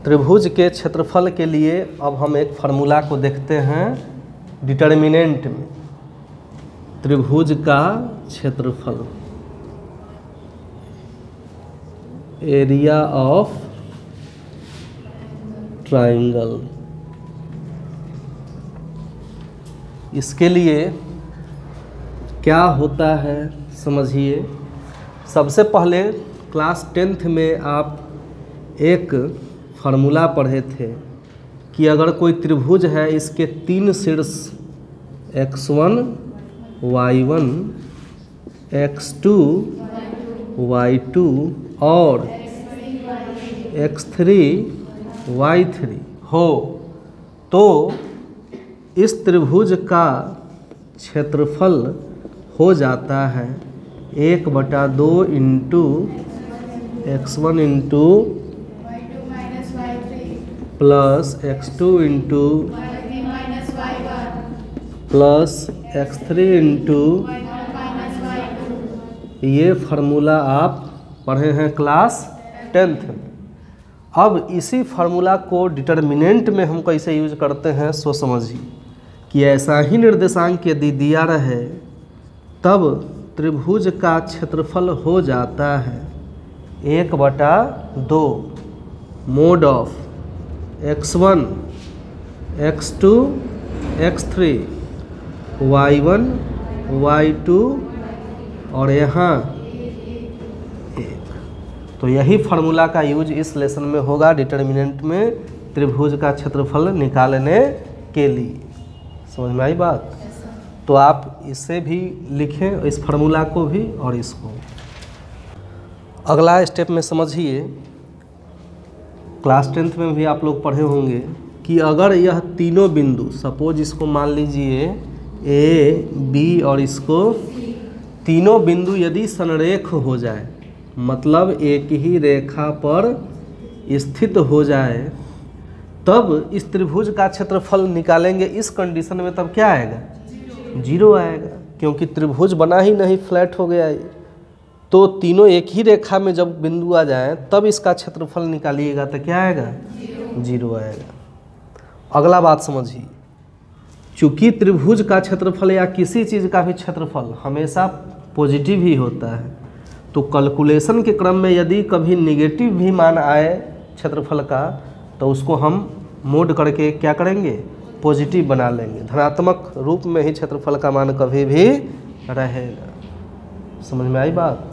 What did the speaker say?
त्रिभुज के क्षेत्रफल के लिए अब हम एक फार्मूला को देखते हैं डिटर्मिनेंट में। त्रिभुज का क्षेत्रफल, एरिया ऑफ ट्राइंगल, इसके लिए क्या होता है समझिए। सबसे पहले क्लास 10th में आप एक फार्मूला पढ़े थे कि अगर कोई त्रिभुज है, इसके 3 शीर्ष x1 y1 x2 y2 और x3 y3 हो, तो इस त्रिभुज का क्षेत्रफल हो जाता है 1/2 into x1 into plus x2 into plus x3 into, ये फार्मूला आप पढ़े हैं क्लास 10th में। अब इसी फार्मूला को डिटर्मिनेंट में हम कैसे यूज करते हैं सो समझिए कि ऐसा ही निर्देशांक यदि दिया रहे तब त्रिभुज का क्षेत्रफल हो जाता है 1/2 mode of x1 x2 x3 y1 y2 और यहाँ 1। तो यही फार्मूला का यूज इस लेसन में होगा डिटर्मिनेंट में त्रिभुज का क्षेत्रफल निकालने के लिए। समझ में आई बात? तो आप इससे भी लिखें, इस फार्मूला को भी और इसको। अगला स्टेप में समझिए, क्लास 10th में भी आप लोग पढ़े होंगे कि अगर यह तीनों बिंदु, सपोज इसको मान लीजिए ए बी और इसको तीनों बिंदु यदि संरेख हो जाए, मतलब एक ही रेखा पर स्थित हो जाए, तब इस त्रिभुज का क्षेत्रफल निकालेंगे। इस कंडीशन में तब क्या आएगा? 0 आएगा, क्योंकि त्रिभुज बना ही नहीं, फ्लैट हो गया ये। तो तीनों एक ही रेखा में जब बिंदु आ जाए तब इसका क्षेत्रफल निकालिएगा तो क्या आएगा? 0 आएगा। अगला बात समझिए, चूंकि त्रिभुज का क्षेत्रफल या किसी चीज़ का भी क्षेत्रफल हमेशा पॉजिटिव ही होता है, तो कैलकुलेशन के क्रम में यदि कभी नेगेटिव भी मान आए क्षेत्रफल का तो उसको हम मोड करके क्या करेंगे? पॉजिटिव बना लेंगे। धनात्मक रूप में ही क्षेत्रफल का मान कभी भी रहेगा। समझ में आई बात?